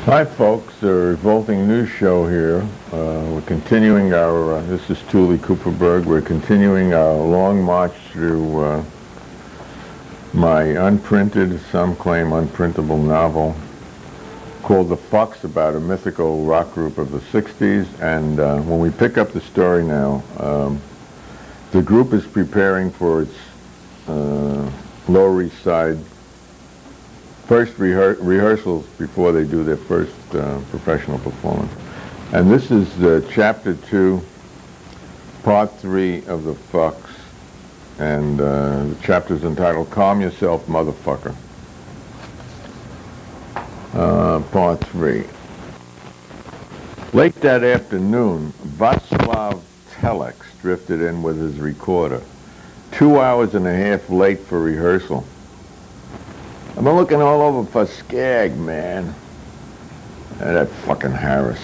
Hi folks, the Revolting News Show here. We're continuing our, this is Tuli Kupferberg, we're continuing our long march through my unprinted, some claim unprintable novel called The Fugs, about a mythical rock group of the 60s. And when we pick up the story now, the group is preparing for its Lower East Side first rehearsals before they do their first professional performance. And this is Chapter 2, Part 3 of the Fugs. And the chapter is entitled Calm Yourself, Motherfucker. Part 3. Late that afternoon, Vaslav Telex drifted in with his recorder. 2 hours and a half late for rehearsal. I've been looking all over for Skag, man. And that fucking Harris.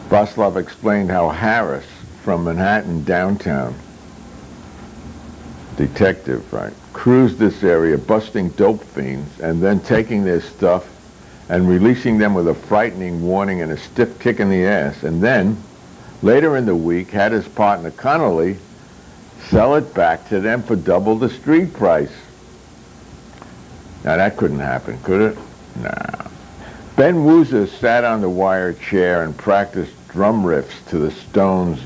Vaslav explained how Harris, from Manhattan downtown, detective, right, cruised this area busting dope fiends and then taking their stuff and releasing them with a frightening warning and a stiff kick in the ass. And then, later in the week, had his partner Connolly sell it back to them for double the street price. Now that couldn't happen, could it? Nah. Ben Woozer sat on the wire chair and practiced drum riffs to the Stones'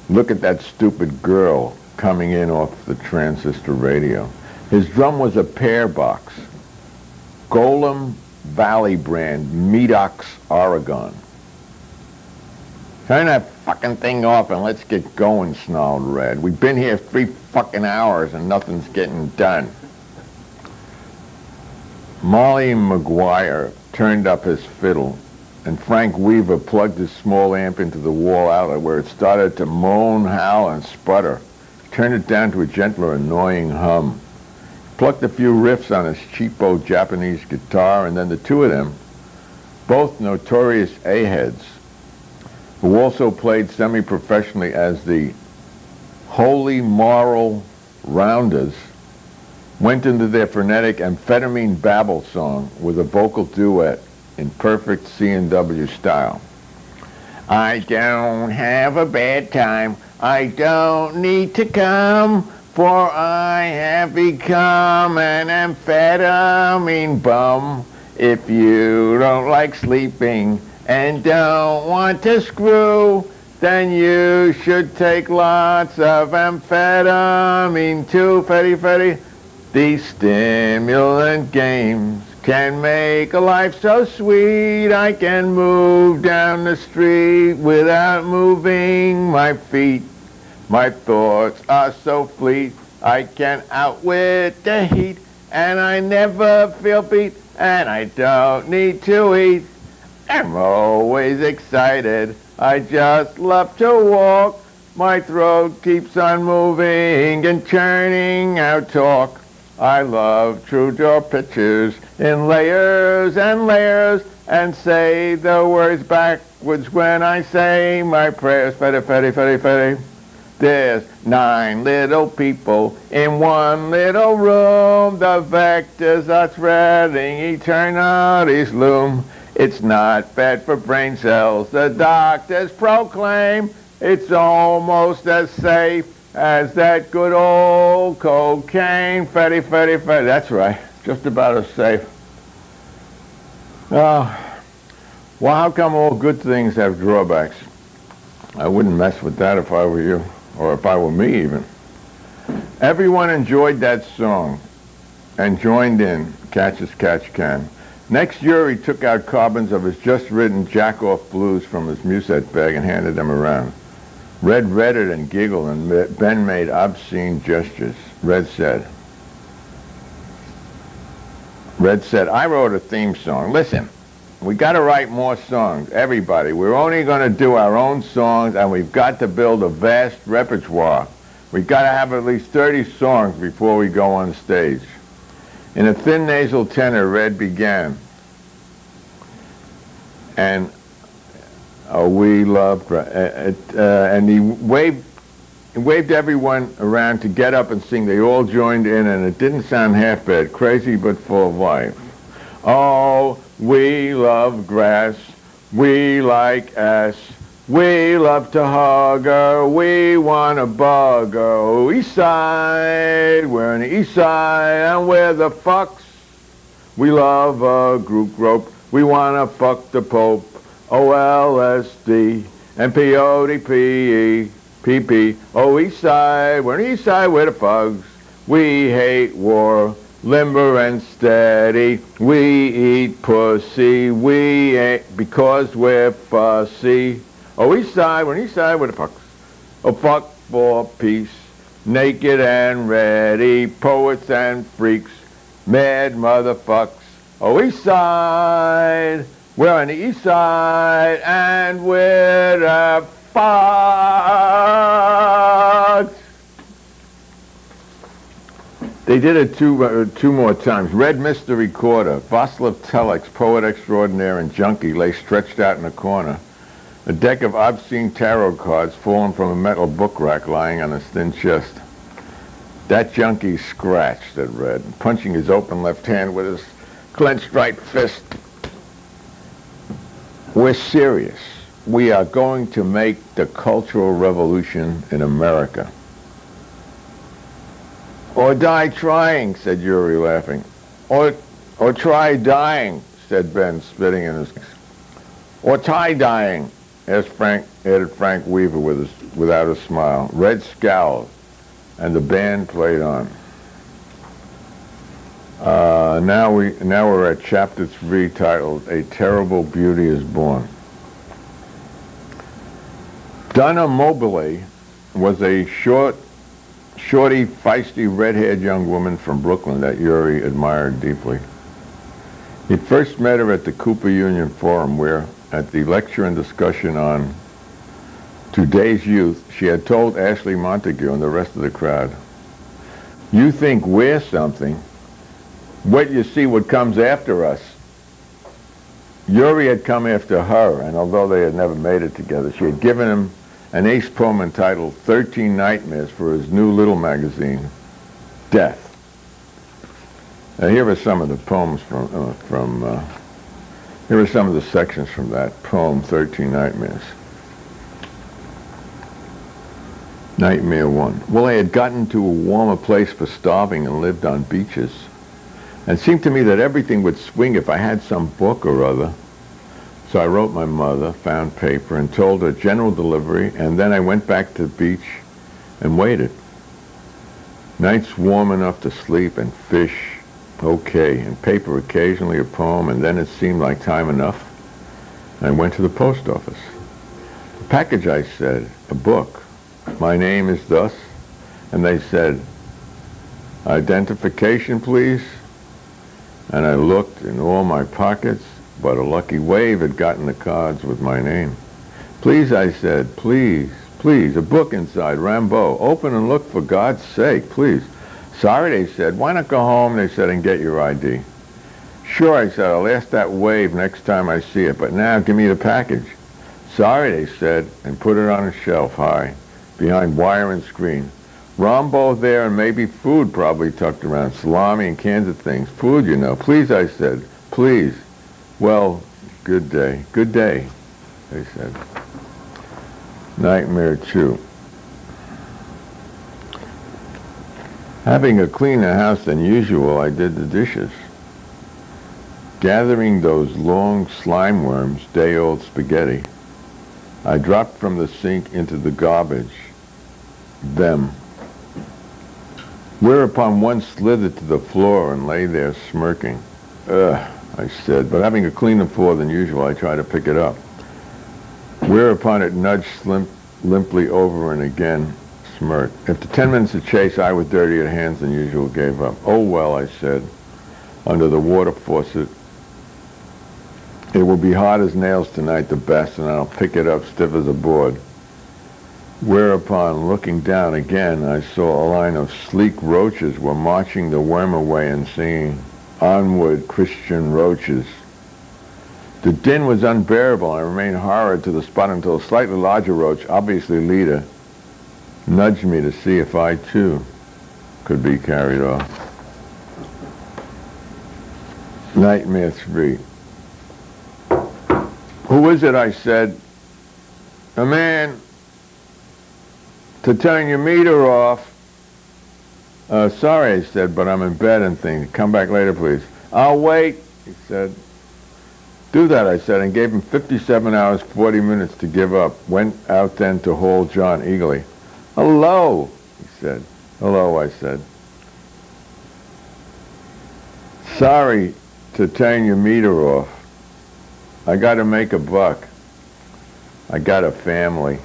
Look at That Stupid Girl coming in off the transistor radio. His drum was a pear box, Golem Valley brand, Medox, Oregon. Turn that fucking thing off and let's get going, snarled Red. We've been here 3 fucking hours and nothing's getting done. Molly McGuire turned up his fiddle, and Frank Weaver plugged his small amp into the wall outlet where it started to moan, howl, and sputter. Turned it down to a gentler, annoying hum. Plucked a few riffs on his cheapo Japanese guitar, and then the two of them, both notorious A-heads, who also played semi-professionally as the Wholey Moral Rounders, went into their frenetic amphetamine babble song with a vocal duet in perfect C&W style. I don't have a bad time, I don't need to come, for I have become an amphetamine bum. If you don't like sleeping and don't want to screw, then you should take lots of amphetamine too, Fetty Fetty. These stimulant games can make a life so sweet. I can move down the street without moving my feet. My thoughts are so fleet, I can outwit the heat, and I never feel beat, and I don't need to eat. I'm always excited, I just love to walk. My throat keeps on moving and churning out talk. I love Trudeau pictures in layers and layers, and say the words backwards when I say my prayers. Fetty, fetty, fetty, fetty. There's 9 little people in 1 little room. The vectors are threading eternity's loom. It's not bad for brain cells, the doctors proclaim. It's almost as safe as that good old cocaine. Fetty, fetty, fetty. That's right, just about as safe. Well, how come all good things have drawbacks? I wouldn't mess with that if I were you, or if I were me even. Everyone enjoyed that song and joined in, catch as catch can. Next year he took out carbons of his just-written jack-off blues from his musette bag and handed them around. Red read it and giggled, and Ben made obscene gestures. Red said, I wrote a theme song. Listen, we got to write more songs, everybody. We're only going to do our own songs, and we've got to build a vast repertoire. We've got to have at least 30 songs before we go on stage. In a thin nasal tenor, Red began, and we loved, and he waved everyone around to get up and sing. They all joined in, and it didn't sound half bad. Crazy but full of life. Oh, we love grass, we like ass, we love to hug her, we want to bug her. Oh, east side, we're on the east side, and we're the fucks. We love a group rope, we want to fuck the Pope. O-L-S-D and P-O-D-P-E, P-P. Oh, east side, we're on the east side, we're the Fugs. We hate war, limber and steady. We eat pussy, we ain't because we're fussy. Oh, east side, we're on the east side, we're the Fucks. Oh, fuck for peace, naked and ready, poets and freaks, mad motherfucks. Oh, east side, we're on the east side, and we're the Fugs. They did it two more times. Red Mr. Recorder, Vaslav Telex, poet extraordinaire and junkie, lay stretched out in a corner. A deck of obscene tarot cards fallen from a metal book rack lying on his thin chest. That junkie scratched, said Red, punching his open left hand with his clenched right fist. We're serious. We are going to make the Cultural Revolution in America. Or die trying, said Yuri, laughing. Or try dying, said Ben, spitting in his... Or tie-dyeing, added Frank Weaver without a smile. Red scowled, and the band played on. Now we're at chapter 3, titled A Terrible Beauty is Born. Donna Mobile was a shorty, feisty, red-haired young woman from Brooklyn that Yuri admired deeply. He first met her at the Cooper Union Forum, where, at the lecture and discussion on today's youth, she had told Ashley Montague and the rest of the crowd, "You think we're something. Wait you see what comes after us." Yuri had come after her, and although they had never made it together, she had given him an ace poem entitled 13 Nightmares for his new little magazine, Death. Now here are some of the poems here are some of the sections from that poem, 13 Nightmares. Nightmare 1. Well, I had gotten to a warmer place for starving and lived on beaches. And it seemed to me that everything would swing if I had some book or other. So I wrote my mother, found paper, and told her general delivery, and then I went back to the beach and waited. Nights warm enough to sleep and fish, okay, and paper occasionally a poem, and then it seemed like time enough. And I went to the post office. The package, I said, a book. My name is thus. And they said, identification, please. And I looked in all my pockets, but a lucky wave had gotten the cards with my name. Please, I said, please, please, a book inside, Rambo. Open and look for God's sake, please. Sorry, they said. Why not go home, they said, and get your ID? Sure, I said, I'll ask that wave next time I see it, but now give me the package. Sorry, they said, and put it on a shelf high, behind wire and screen. Rambo there and maybe food probably tucked around, salami and cans of things. Food, you know. Please, I said, please. Well, good day, they said. Nightmare 2. Having a cleaner house than usual, I did the dishes. Gathering those long slime worms, day-old spaghetti, I dropped from the sink into the garbage, them. Whereupon one slithered to the floor and lay there smirking. Ugh, I said, but having a cleaner floor than usual, I tried to pick it up. Whereupon it nudged limply over and again smirked. After 10 minutes of chase, I, with dirtier hands than usual, gave up. Oh well, I said, under the water faucet. It will be hard as nails tonight, the best, and I'll pick it up stiff as a board. Whereupon, looking down again, I saw a line of sleek roaches were marching the worm away and singing, "Onward, Christian roaches." The din was unbearable, and I remained horrid to the spot until a slightly larger roach, obviously leader, nudged me to see if I, too, could be carried off. Nightmare 3. Who is it? I said. A man. To turn your meter off. Sorry, I said, but I'm in bed and things. Come back later, please. I'll wait, he said. Do that, I said, and gave him 57 hours, 40 minutes to give up. Went out then to Hall John eagerly. Hello, he said. Hello, I said. Sorry to turn your meter off. I got to make a buck. I got a family.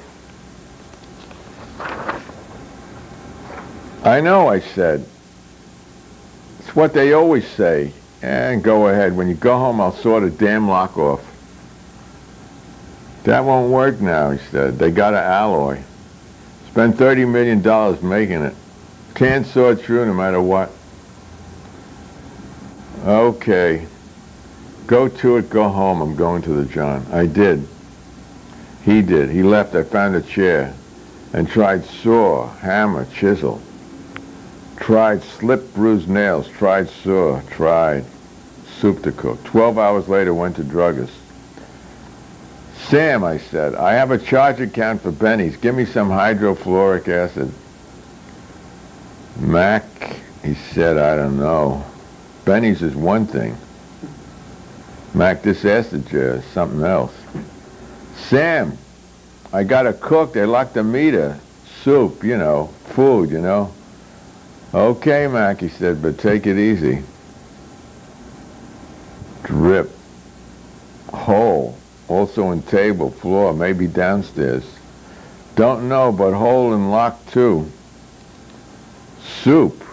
I know, I said. It's what they always say. And go ahead. When you go home, I'll saw the damn lock off. That won't work now, he said. They got an alloy. Spent $30 million making it. Can't saw it through no matter what. Okay. Go to it, go home. I'm going to the John. I did. He did. He left. I found a chair and tried saw, hammer, chisel. Tried slip, bruised nails. Tried saw. Tried soup to cook. 12 hours later, went to druggist. Sam, I said, I have a charge account for Benny's. Give me some hydrofluoric acid. Mac, he said, I don't know. Benny's is one thing. Mac, this acid jar is something else. Sam, I got a cook. They locked the meter. Soup, you know, food, you know. Okay, Mac, he said, but take it easy. Drip. Hole. Also in table, floor, maybe downstairs. Don't know, but hole and lock too. Soup.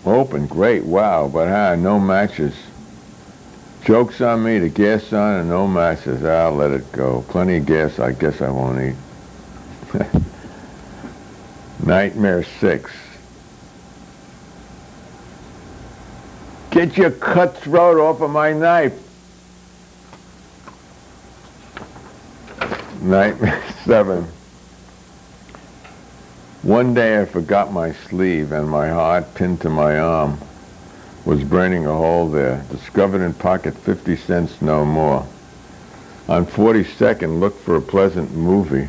Open, great, wow, but no matches. Joke's on me, the gas on and no matches. I'll let it go. Plenty of gas, I guess I won't eat. Nightmare 6. Get your cutthroat off of my knife. Nightmare 7. One day I forgot my sleeve and my heart pinned to my arm was burning a hole there. Discovered in pocket 50 cents, no more. On 42nd, looked for a pleasant movie.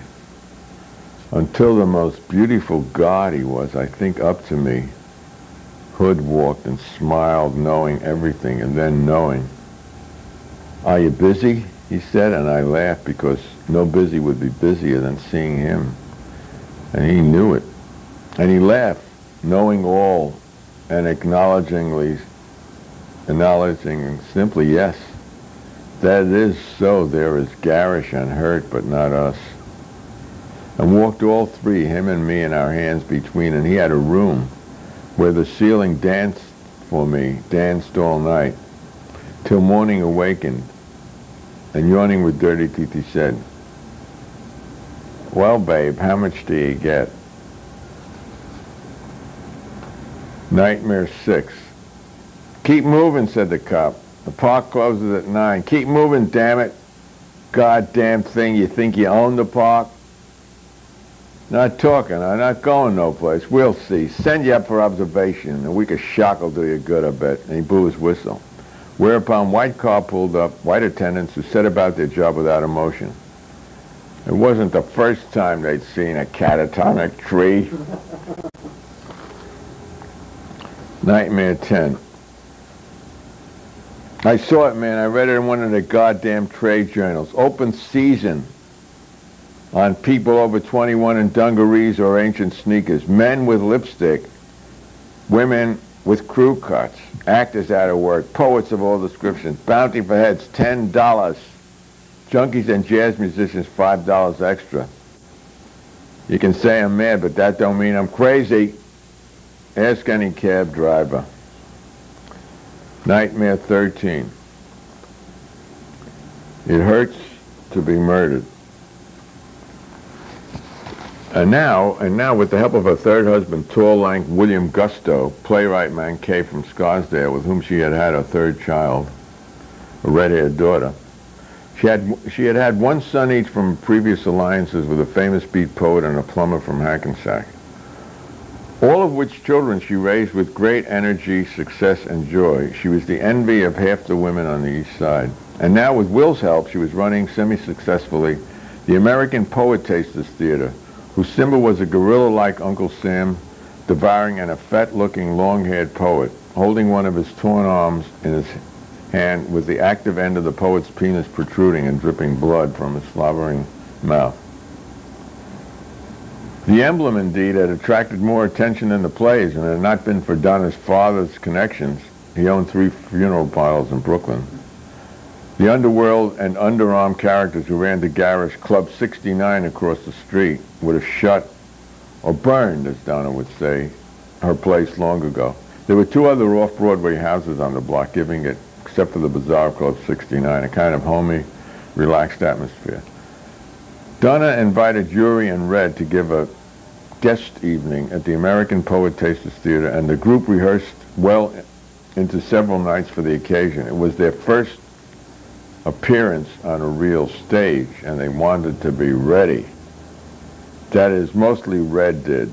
Until the most beautiful God he was, I think, up to me. Hood walked and smiled, knowing everything, and then knowing. Are you busy? He said, and I laughed because no busy would be busier than seeing him. And he knew it. And he laughed, knowing all, and acknowledging simply, yes, that is so. There is garish and hurt, but not us. And walked all three, him and me, and our hands between, and he had a room where the ceiling danced for me, danced all night, till morning awakened. And yawning with dirty teeth, he said, well, babe, how much do you get? Nightmare 6. Keep moving, said the cop. The park closes at 9. Keep moving, damn it. Goddamn thing, you think you own the park? Not talking, I'm not going no place. We'll see. Send you up for observation. A week of shock will do you good, I bet. And he blew his whistle. Whereupon white car pulled up, white attendants who set about their job without emotion. It wasn't the first time they'd seen a catatonic tree. Nightmare 10. I saw it, man. I read it in one of the goddamn trade journals. Open season on people over 21 in dungarees or ancient sneakers. Men with lipstick. Women with crew cuts. Actors out of work. Poets of all descriptions. Bounty for heads, $10. Junkies and jazz musicians, $5 extra. You can say I'm mad, but that don't mean I'm crazy. Ask any cab driver. Nightmare 13. It hurts to be murdered. And now, with the help of her third husband, tall, lank William Gusto, playwright Mankay from Scarsdale, with whom she had had a third child, a red-haired daughter. She had had one son each from previous alliances with a famous beat poet and a plumber from Hackensack. all of which children she raised with great energy, success, and joy. She was the envy of half the women on the East Side. And now, with Will's help, she was running semi-successfully the American Poet Tasters Theater, whose symbol was a gorilla-like Uncle Sam devouring an effete-looking, long-haired poet, holding one of his torn arms in his hand with the active end of the poet's penis protruding and dripping blood from his slobbering mouth. The emblem, indeed, had attracted more attention than the plays, and had it not been for Donna's father's connections, he owned 3 funeral parlors in Brooklyn, the underworld and underarm characters who ran the garish Club 69 across the street would have shut, or burned, as Donna would say, her place long ago. There were 2 other off-Broadway houses on the block, giving it, except for the bizarre Club 69, a kind of homey, relaxed atmosphere. Donna invited Yuri and Red to give a guest evening at the American Poet Tasters Theater, and the group rehearsed well into several nights for the occasion. It was their first appearance on a real stage, and they wanted to be ready. That is, mostly Red did.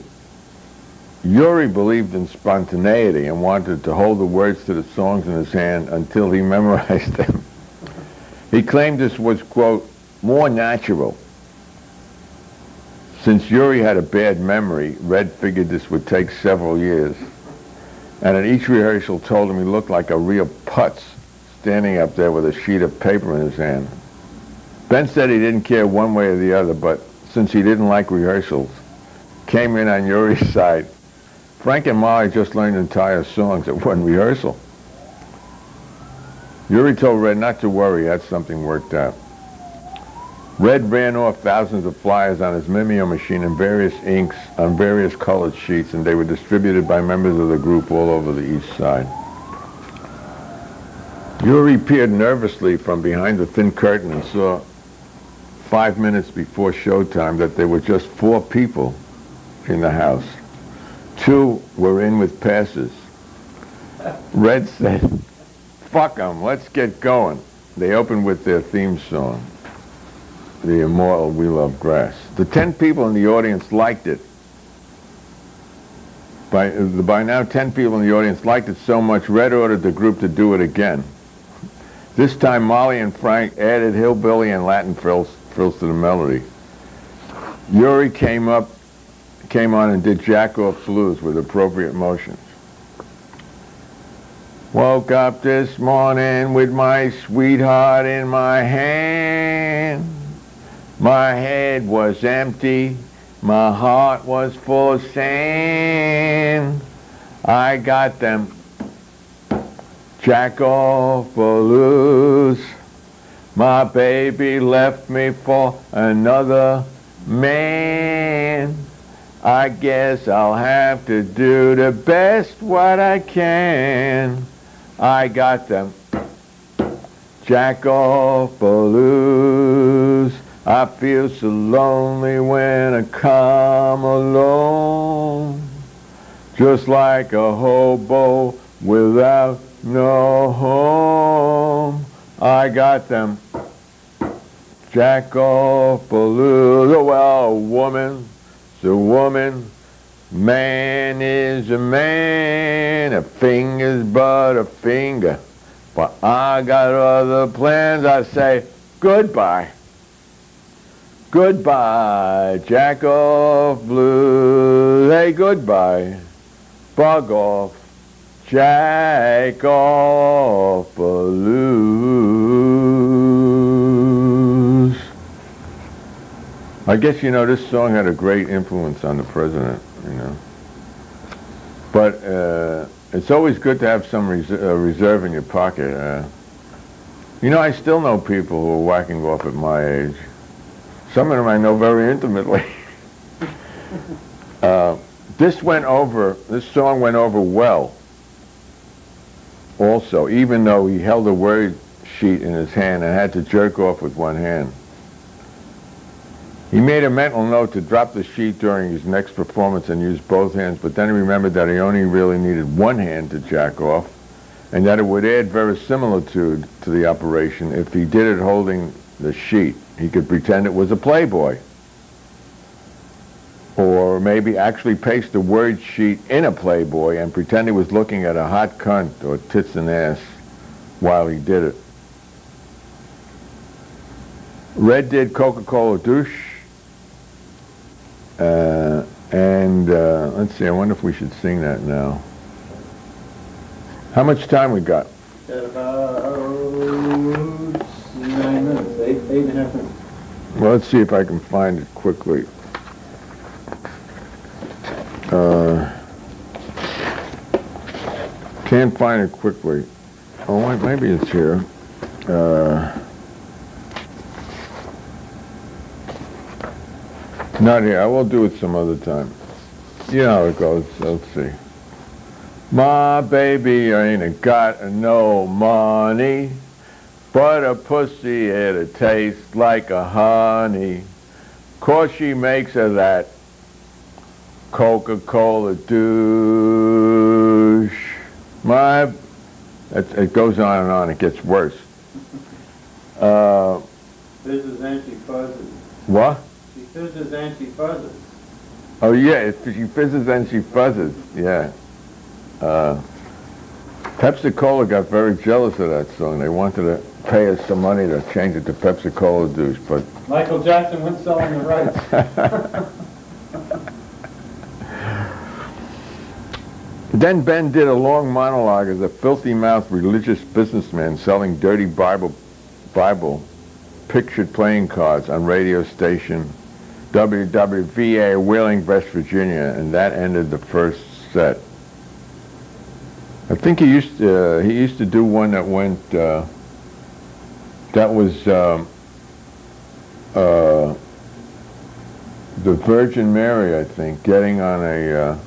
Yuri believed in spontaneity and wanted to hold the words to the songs in his hand until he memorized them. He claimed this was, quote, more natural. Since Yuri had a bad memory, Red figured this would take several years, and at each rehearsal told him he looked like a real putz standing up there with a sheet of paper in his hand. Ben said he didn't care one way or the other, but since he didn't like rehearsals, came in on Yuri's side. Frank and Molly just learned entire songs at one rehearsal. Yuri told Red not to worry, he had something worked out. Red ran off thousands of flyers on his Mimeo machine in various inks on various colored sheets, and they were distributed by members of the group all over the East Side. Yuri peered nervously from behind the thin curtain and saw 5 minutes before showtime that there were just 4 people in the house. 2 were in with passes. Red said, "Fuck 'em, let's get going." They opened with their theme song, the immortal We Love Grass. The 10 people in the audience liked it. By now, 10 people in the audience liked it so much, Red ordered the group to do it again. This time, Molly and Frank added hillbilly and Latin frills to the melody. Yuri came on and did Jack-Off Blues with appropriate motions. Woke up this morning with my sweetheart in my hand. My head was empty, my heart was full of sand. I got them Jack-Off Blues. My baby left me for another man. I guess I'll have to do the best what I can. I got them Jack-Off Blues. I feel so lonely when I come alone, just like a hobo without no home. I got them Jack-Off Blues. Oh, well, a woman's a woman, man is a man, a finger's but a finger. But I got other plans. I say goodbye. Goodbye, Jack-Off Blues. Hey, goodbye, bug off, Jack-Off Blues. I guess, you know, this song had a great influence on the president, you know. But it's always good to have some reserve in your pocket. You know, I still know people who are whacking off at my age. Some of them I know very intimately. This song went over well also, even though he held a word sheet in his hand and had to jerk off with one hand. He made a mental note to drop the sheet during his next performance and use both hands, but then he remembered that he only really needed one hand to jack off, and that it would add verisimilitude to the operation if he did it holding the sheet. He could pretend it was a Playboy. Or maybe actually paste the word sheet in a Playboy and pretend he was looking at a hot cunt or tits and ass while he did it. Red did Coca-Cola douche. Let's see, I wonder if we should sing that now. How much time we got? Got about 9 minutes, eight and a half minutes. Well, let's see if I can find it quickly. Can't find it quickly. Oh, wait, maybe it's here. Not here. I will do it some other time. You know how it goes. Let's see. My baby ain't got no money, but a pussy it'll taste like a honey. 'Cause she makes her that Coca-Cola douche. It goes on and on. It gets worse. Fizzes and she fuzzes. What? She fizzes and she fuzzes. Oh yeah, she fizzes and she fuzzes. Yeah. Pepsi-Cola got very jealous of that song. They wanted to pay us some money to change it to Pepsi-Cola douche, but Michael Jackson went selling the rights. Then Ben did a long monologue as a filthy-mouthed religious businessman selling dirty Bible pictured playing cards on radio station WWVA Wheeling, West Virginia, and that ended the first set. I think he used to do one that went that was the Virgin Mary, I think, getting on a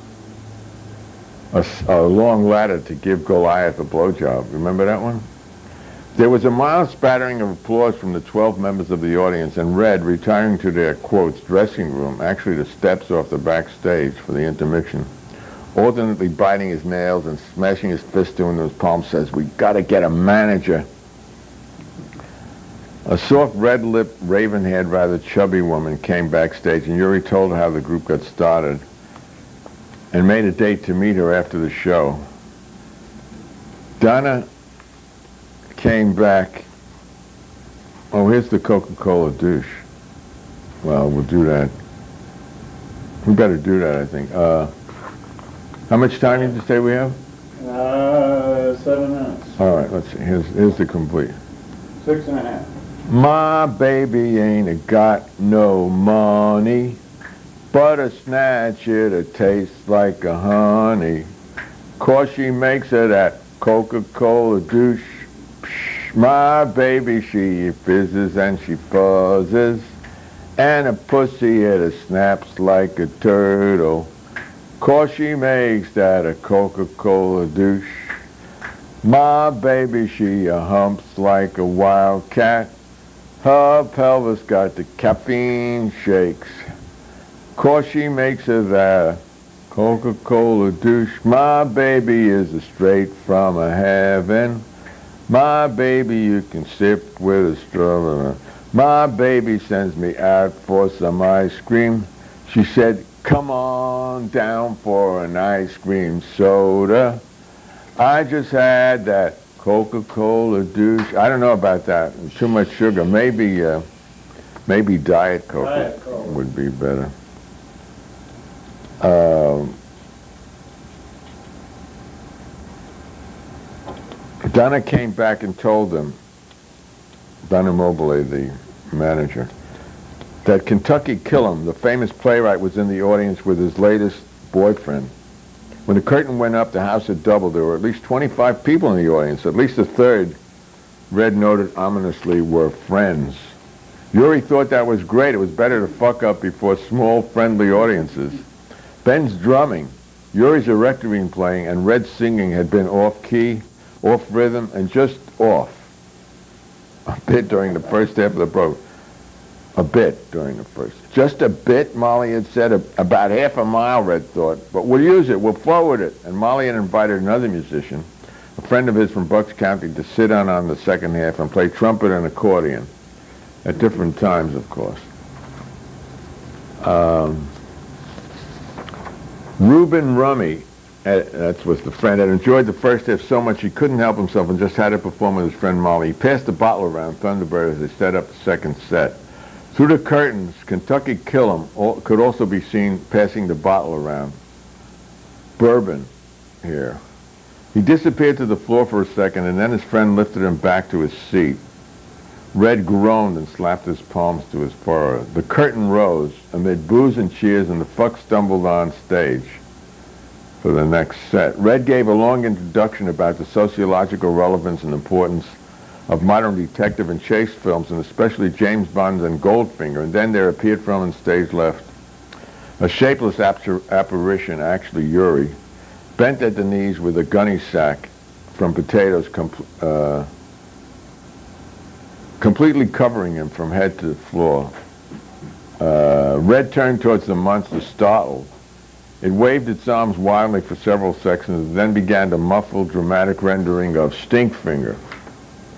long ladder to give Goliath a blowjob. Remember that one? There was a mild spattering of applause from the 12 members of the audience, and Red, retiring to their, quotes, dressing room, actually the steps off the backstage for the intermission, alternately biting his nails and smashing his fist into his palm, says, "We gotta get a manager." A soft, red-lipped, raven-haired, rather chubby woman came backstage, and Yuri told her how the group got started and made a date to meet her after the show. Donna came back. Oh, here's the Coca-Cola douche. Well, we'll do that. We better do that, I think. How much time did you say we have? 7 minutes. All right, let's see. Here's the complete. 6.5. My baby ain't got no money, but a snatch it'll taste like a honey. 'Cause she makes her that Coca-Cola douche. Psh, my baby, she fizzes and she fuzzes, and a pussy it snaps like a turtle. 'Cause she makes that a Coca-Cola douche. My baby, she humps like a wildcat. Her pelvis got the caffeine shakes. 'Cause she makes her that Coca-Cola douche. My baby is a straight from a heaven. My baby you can sip with a straw. My baby sends me out for some ice cream. She said, "Come on down for an ice cream soda. I just had that Coca-Cola douche." I don't know about that. Too much sugar. Maybe Diet Coke would be better. Donna came back and told them, Donna Mobile, the manager, that Kentucky Killam, the famous playwright, was in the audience with his latest boyfriend. When the curtain went up, the house had doubled. There were at least 25 people in the audience. At least a third, Red noted ominously, were friends. Yuri thought that was great. It was better to fuck up before small, friendly audiences. Ben's drumming, Yuri's erectorine playing, and Red's singing had been off-key, off-rhythm, and just off a bit during the first half of the program. A bit during the first. Just a bit, Molly had said. About half a mile, Red thought. But we'll use it. We'll forward it. And Molly had invited another musician, a friend of his from Bucks County, to sit on the second half and play trumpet and accordion at different times, of course. Reuben Rummy, that was the friend, had enjoyed the first half so much he couldn't help himself and just had to perform with his friend Molly. He passed the bottle around Thunderbird as they set up the second set. Through the curtains, Kentucky Kill'em could also be seen passing the bottle around. Bourbon here. He disappeared to the floor for a second, and then his friend lifted him back to his seat. Red groaned and slapped his palms to his forehead. The curtain rose amid boos and cheers, and the Fugs stumbled on stage for the next set. Red gave a long introduction about the sociological relevance and importance of modern detective and chase films, and especially James Bond and Goldfinger, and then there appeared from on stage left a shapeless apparition, actually Yuri, bent at the knees with a gunny sack from potatoes completely covering him from head to the floor. Red turned towards the monster, startled. It waved its arms wildly for several seconds, and then began the muffled, dramatic rendering of Stinkfinger.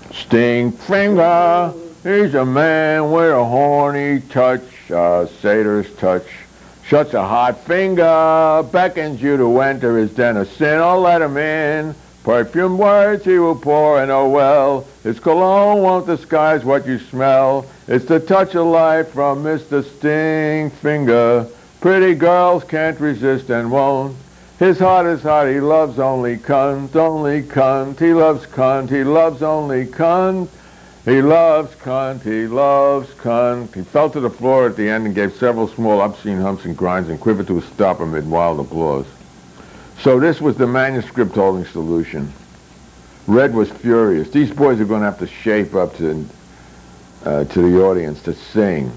Stinkfinger, he's a man with a horny touch, a satyr's touch. Shuts a hot finger, beckons you to enter his den of sin. Oh, let him in. Perfumed words he will pour, and oh well, his cologne won't disguise what you smell. It's the touch of life from Mr. Stinkfinger. Pretty girls can't resist and won't. His heart is hot, he loves only cunt, only cunt. He loves cunt, he loves only cunt. He loves cunt, he loves cunt. He fell to the floor at the end and gave several small obscene humps and grinds and quivered to a stop amid wild applause. So this was the manuscript holding solution. Red was furious. These boys are going to have to shape up to the audience to sing.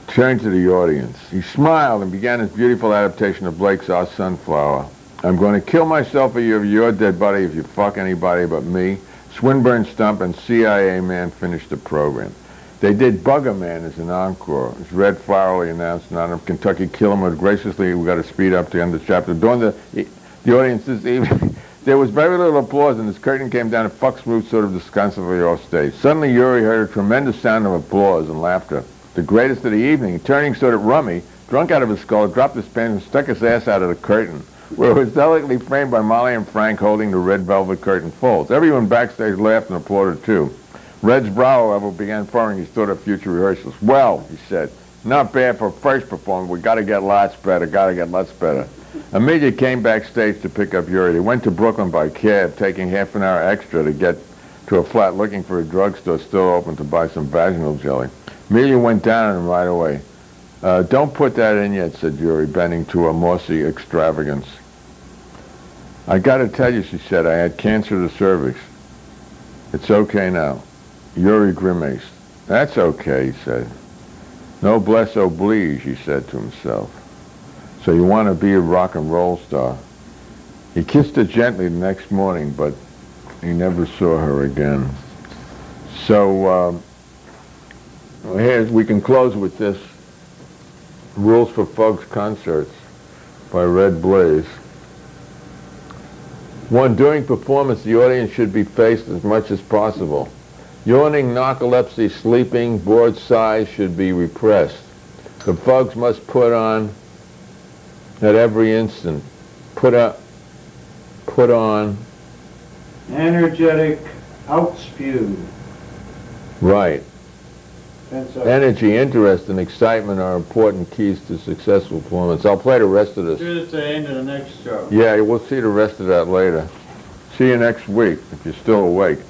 Turned to the audience. He smiled and began his beautiful adaptation of Blake's Our Sunflower. I'm going to kill myself for your dead body if you fuck anybody but me. Swinburne Stump and CIA Man finished the program. They did Bugger Man as an encore. As Red Flowery announced, in honor of Kentucky Kill'em, graciously, we got to speed up to end the chapter. During the audience this evening, there was very little applause, and as curtain came down, a Fugs moved sort of disgustfully off stage. Suddenly, Yuri heard a tremendous sound of applause and laughter. The greatest of the evening. Turning so that Rummy, drunk out of his skull, dropped his pen and stuck his ass out of the curtain, where it was delicately framed by Molly and Frank holding the red velvet curtain folds. Everyone backstage laughed and applauded, too. Red's brow, however, began furrowing his thought of future rehearsals. Well, he said, not bad for a first performance. We got to get lots better, Amelia came backstage to pick up Yuri. They went to Brooklyn by cab, taking half an hour extra to get to a flat looking for a drugstore still open to buy some vaginal jelly. Amelia went down on him right away. Don't put that in yet, said Yuri, bending to a mossy extravagance. I got to tell you, she said, I had cancer of the cervix. It's okay now. Yuri grimaced. That's okay, he said. Noblesse oblige, he said to himself. So you want to be a rock and roll star. He kissed her gently the next morning, but he never saw her again. So here we can close with this. Rules for Fugs Concerts by Red Blaze. 1. During performance, the audience should be faced as much as possible. Yawning, narcolepsy, sleeping, bored sighs should be repressed. The Fugs must put on at every instant. Put on. Energetic, outspew. Right. Energy, interest, and excitement are important keys to successful performance. I'll play the rest of this. Tuesday into the next show. Yeah, we'll see the rest of that later. See you next week, if you're still awake.